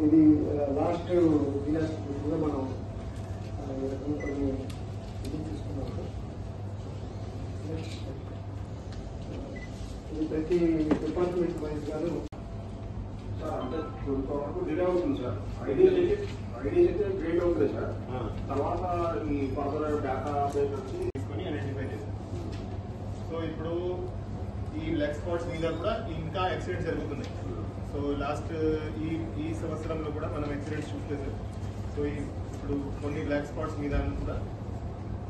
ఇది last years మనం కొన్ని ఇది తీసుకున్నాము. ఇది ప్రతి డిపార్ట్మెంట్ వైజ్ గాను సార్ అంటే కొంతవరకు డిలే అవుతుంది సార్. ఐడియా అయితే క్రియేట్ అవుతుంది సార్. తర్వాత ఈ ఫర్దర్ డేటా బేస్ వచ్చి తీసుకొని ఐడెంటిఫై చేశారు. సో ఇప్పుడు ఈ బ్లాక్ స్పాట్స్ మీద కూడా ఇంకా యాక్సిడెంట్స్ జరుగుతున్నాయి. సో లాస్ట్ ఈ సంవత్సరంలో కూడా మనం యాక్సిడెంట్స్ చూస్తే సార్. సో ఇప్పుడు కొన్ని బ్లాక్ స్పాట్స్ మీద కూడా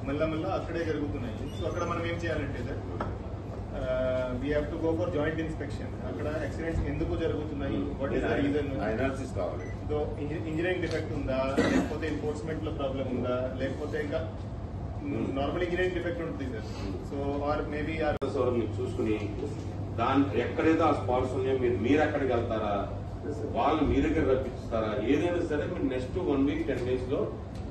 మళ్ళా అక్కడే జరుగుతున్నాయి. సో అక్కడ మనం ఏం చేయాలంటే sir we have to go for joint inspection. అక్కడ యాక్సిడెంట్స్ ఎందుకు జరుగుతున్నాయి, what is the reason, analysis కావాలి. సో ఇంజనీరింగ్ డిఫెక్ట్ ఉందా, లేకపోతే ఎన్ఫోర్స్మెంట్ లో ప్రాబ్లం ఉందా, లేకపోతే ఇంకా నార్మల్ ఇంజనీరింగ్ డిఫెక్ట్ ఉంటుంది సార్. సో ఆర్ మేబీ చూసుకుని దాని ఎక్కడైతే ఆ స్పాట్స్ ఉన్నాయో మీరు ఎక్కడికి వెళ్తారా, వాళ్ళు మీ దగ్గర రప్పిస్తారా, ఏదైనా సరే మీరు నెక్స్ట్ 1 వీక్ 10 days లో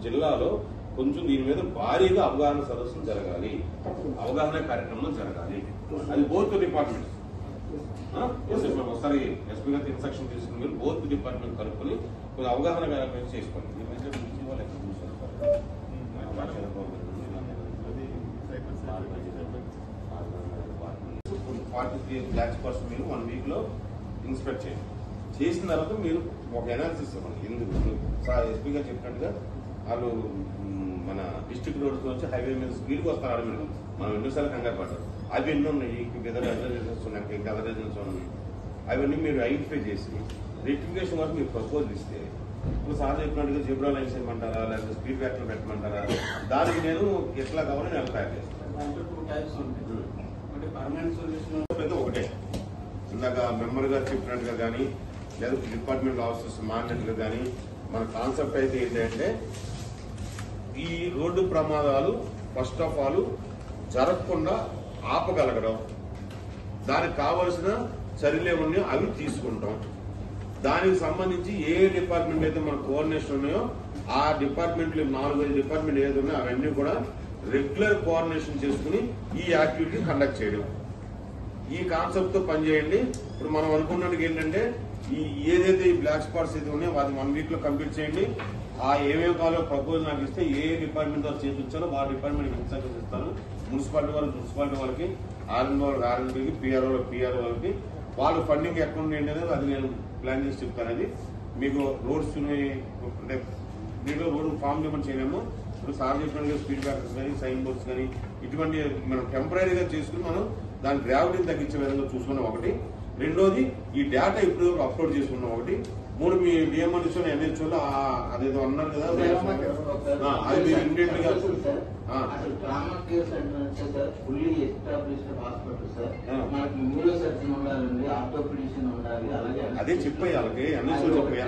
జిల్లాలో కొంచెం దీని మీద భారీగా అవగాహన సదస్సులు జరగాలి, అవగాహన కార్యక్రమం జరగాలి. అది బోత్ డిపార్ట్మెంట్స్. ఒకసారి ఎస్పీ గారి ఇన్స్ట్రక్షన్ తీసుకుని మీరు బోత్ డిపార్ట్మెంట్ కలుపుకొని కొంచెం అవగాహన కార్యక్రమం చేసుకోండి. బ్లాక్ స్పాట్స్ మీరు 1 week లో ఇన్స్పెక్ట్ చేయండి. చేసిన తర్వాత మీరు ఒక అనాలిసిస్ ఇవ్వండి. ఎందుకు ఎస్పీ గారు చెప్పినట్టుగా వాళ్ళు మన డిస్ట్రిక్ట్ రోడ్స్ వచ్చి హైవే మీద స్పీడ్కి వస్తారు. మీరు మనం ఎన్నోసార్లు కంగారు పడ్డారు. అవి ఎన్ని ఉన్నాయి, వెదర్ అడ్రస్ ఉన్నాయి, ఇంకా అదర్ రీజన్స్ ఉన్నాయి. అవన్నీ మీరు ఐడెంటిఫై చేసి రెక్టిఫికేషన్ వరకు మీరు ప్రపోజల్ ఇస్తే, ఇప్పుడు సార్ చెప్పినట్టుగా జెబ్రా లైన్స్ ఏమంటారా, లేకపోతే స్పీడ్ బ్రేకర్లు పెట్టమంటారా, దానికి నేను ఎట్లా కావాలని నేను తయారు చేస్తాను. ఒకటే ఇందాక మెంబర్ గారు చెప్పినట్టుగా కానీ లేదా డిపార్ట్మెంట్ ఆఫీసర్స్ మారినట్టుగా కానీ మన కాన్సెప్ట్ అయితే ఏంటంటే ఈ రోడ్డు ప్రమాదాలు ఫస్ట్ ఆఫ్ ఆల్ జరగకుండా ఆపగలగడం, దానికి కావలసిన చర్యలు ఏమన్నాయో అవి తీసుకుంటాం. దానికి సంబంధించి ఏ డిపార్ట్మెంట్ అయితే మన కోఆర్డినేషన్ ఉన్నాయో ఆ డిపార్ట్మెంట్లు 4-5 డిపార్ట్మెంట్ ఏదైతే ఉన్నాయో అవన్నీ కూడా రెగ్యులర్ కోఆర్డినేషన్ చేసుకుని ఈ యాక్టివిటీ కండక్ట్ చేయడం. ఈ కాన్సెప్ట్ తో పనిచేయండి. ఇప్పుడు మనం అనుకున్నట్టుగా ఏంటంటే ఏదైతే ఈ బ్లాక్ స్పాట్స్ అయితే ఉన్నాయో అది 1 week లో కంప్లీట్ చేయండి. ఆ ఏమేమి కావాలో ప్రపోజల్ నాకు ఇస్తే ఏ డిపార్ట్మెంట్ వాళ్ళు చేయించాలో ఆ డిపార్ట్మెంట్కి ఇన్స్ట్రక్షన్స్ ఇస్తాను. మున్సిపాలిటీ వాళ్ళకి ఆర్ఎన్ఓ వాళ్ళకి ఆర్ఎన్బికి, పిఆర్ఓ వాళ్ళకి వాళ్ళు ఫండింగ్ అకౌంట్ ఏంటనేది అది నేను ప్లాన్ చేసి చెప్తానది. మీకు రోడ్స్ అంటే దీంట్లో రోడ్డు ఫామ్ ఏమైనా చేయలేము. ఇప్పుడు సార్ చెప్పినట్టుగా స్పీడ్ బ్రేకర్స్ కానీ సైన్ బోర్డ్స్ కానీ ఇటువంటి మనం టెంపరీగా చేసుకుని మనం దాని గ్రావిటీని తగ్గించే విధంగా చూసుకున్నాం ఒకటి. రెండోది ఈ డేటా ఇప్పుడు అప్లోడ్ చేసుకున్నాం ఒకటి. 3 మీ డిఎంఎన్ఎస్ఓ ఎన్హెచ్ఓలో అదేదో అన్నారు కదా, అది మీరు ఇమీడియట్ గా అదే చెప్పాయి వాళ్ళకి ఎన్హెచ్ఓ చెప్పాయి.